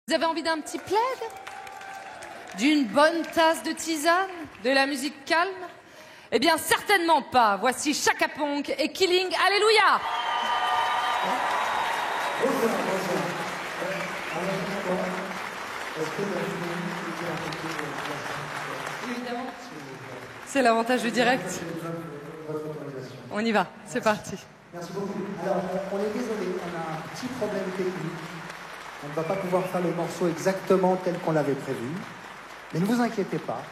Vous avez envie d'un petit plaid? D'une bonne tasse de tisane? De la musique calme? Eh bien, certainement pas. Voici Chaka Ponk et Killing Alléluia. Évidemment. C'est l'avantage du direct. On y va, c'est parti. Merci beaucoup. Alors, on est désolé, on a un petit problème technique. On ne va pas pouvoir faire le morceau exactement tel qu'on l'avait prévu. Mais ne vous inquiétez pas.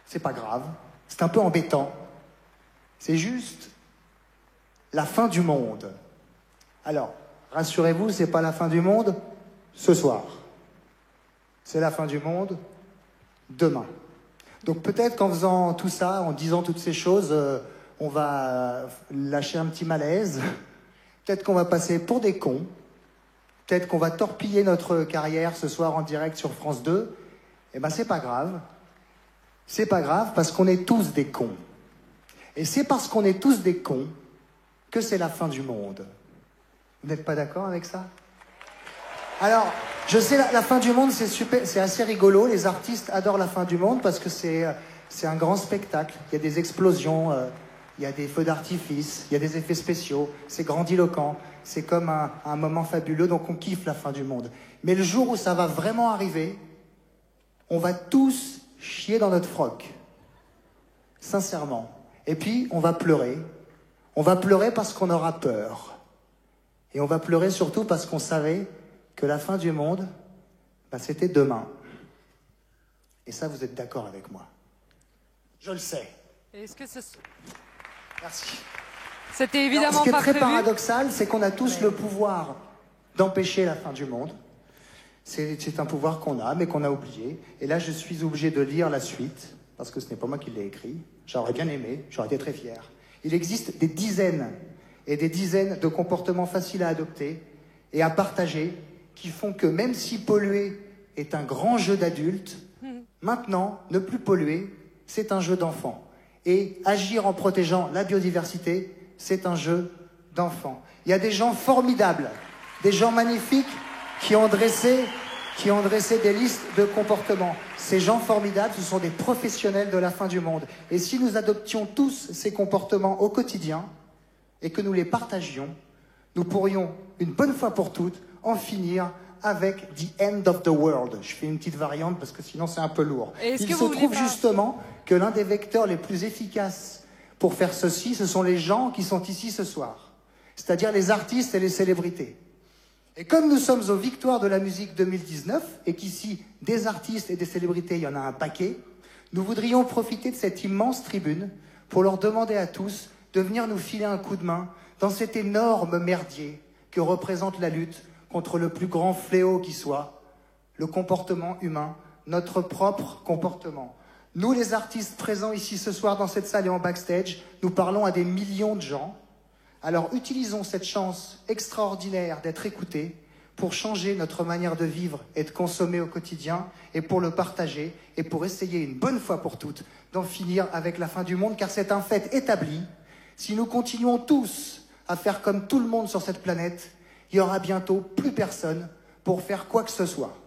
C'est pas grave. C'est un peu embêtant. C'est juste la fin du monde. Alors, rassurez-vous, c'est pas la fin du monde ce soir. C'est la fin du monde demain. Donc peut-être qu'en faisant tout ça, en disant toutes ces choses, on va lâcher un petit malaise. Peut-être qu'on va passer pour des cons. Peut-être qu'on va torpiller notre carrière ce soir en direct sur France 2. Eh ben, c'est pas grave. C'est pas grave parce qu'on est tous des cons. Et c'est parce qu'on est tous des cons que c'est la fin du monde. Vous n'êtes pas d'accord avec ça? Alors, je sais, la fin du monde, c'est super, c'est assez rigolo. Les artistes adorent la fin du monde parce que c'est un grand spectacle. Il y a des explosions, il y a des feux d'artifice, il y a des effets spéciaux. C'est grandiloquent. C'est comme un moment fabuleux, donc on kiffe la fin du monde. Mais le jour où ça va vraiment arriver, on va tous chier dans notre froc. Sincèrement. Et puis, on va pleurer. On va pleurer parce qu'on aura peur. Et on va pleurer surtout parce qu'on savait que la fin du monde, bah, c'était demain. Et ça, vous êtes d'accord avec moi? Je le sais. Est-ce que Merci. C'était évidemment Alors, ce qui est pas très prévu. paradoxal, c'est qu'on a tous le pouvoir d'empêcher la fin du monde. C'est un pouvoir qu'on a, mais qu'on a oublié. Et là, je suis obligé de lire la suite, parce que ce n'est pas moi qui l'ai écrit. J'aurais bien aimé, j'aurais été très fier. Il existe des dizaines et des dizaines de comportements faciles à adopter et à partager, qui font que même si polluer est un grand jeu d'adulte, maintenant, ne plus polluer, c'est un jeu d'enfant. Et agir en protégeant la biodiversité, c'est un jeu d'enfant. Il y a des gens formidables, des gens magnifiques qui ont dressé des listes de comportements. Ces gens formidables, ce sont des professionnels de la fin du monde. Et si nous adoptions tous ces comportements au quotidien et que nous les partagions, nous pourrions, une bonne fois pour toutes, en finir avec The End of the World. Je fais une petite variante parce que sinon c'est un peu lourd. Il se trouve justement que l'un des vecteurs les plus efficaces pour faire ceci, ce sont les gens qui sont ici ce soir. C'est-à-dire les artistes et les célébrités. Et comme nous sommes aux Victoires de la musique 2019, et qu'ici, des artistes et des célébrités, il y en a un paquet, nous voudrions profiter de cette immense tribune pour leur demander à tous de venir nous filer un coup de main dans cet énorme merdier que représente la lutte contre le plus grand fléau qui soit, le comportement humain, notre propre comportement. Nous, les artistes présents ici ce soir dans cette salle et en backstage, nous parlons à des millions de gens. Alors utilisons cette chance extraordinaire d'être écoutés pour changer notre manière de vivre et de consommer au quotidien et pour le partager et pour essayer une bonne fois pour toutes d'en finir avec la fin du monde, car c'est un fait établi. Si nous continuons tous à faire comme tout le monde sur cette planète, il y aura bientôt plus personne pour faire quoi que ce soit.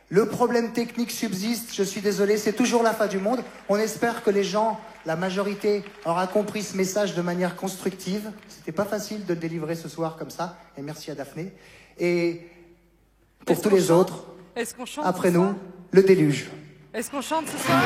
Le problème technique subsiste, je suis désolé, c'est toujours la fin du monde. On espère que les gens, la majorité, aura compris ce message de manière constructive. C'était pas facile de le délivrer ce soir comme ça, et merci à Daphné. Et pour tous les autres, après nous, le déluge. Est-ce qu'on chante ce soir?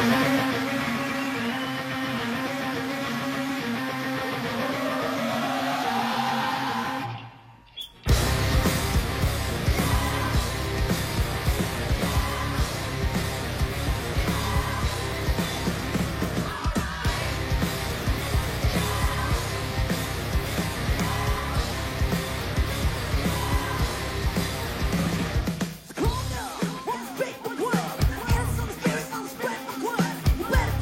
You better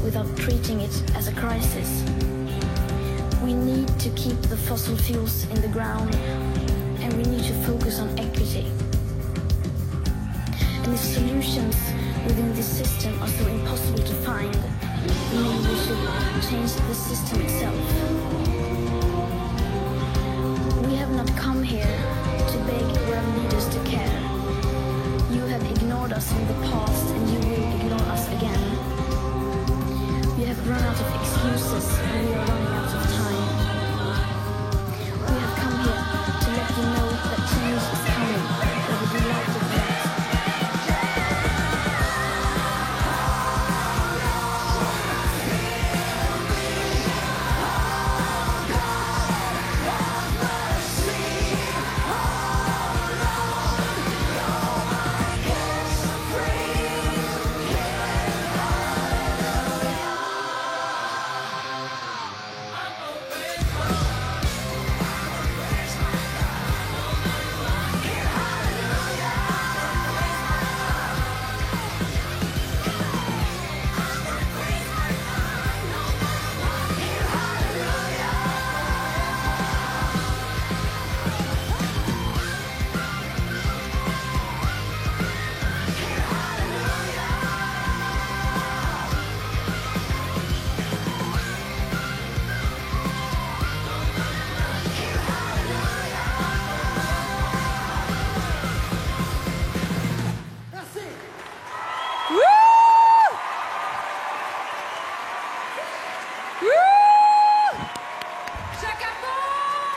without treating it as a crisis. We need to keep the fossil fuels in the ground, and we need to focus on equity. And if solutions within this system are so impossible to find, maybe we should change the system itself.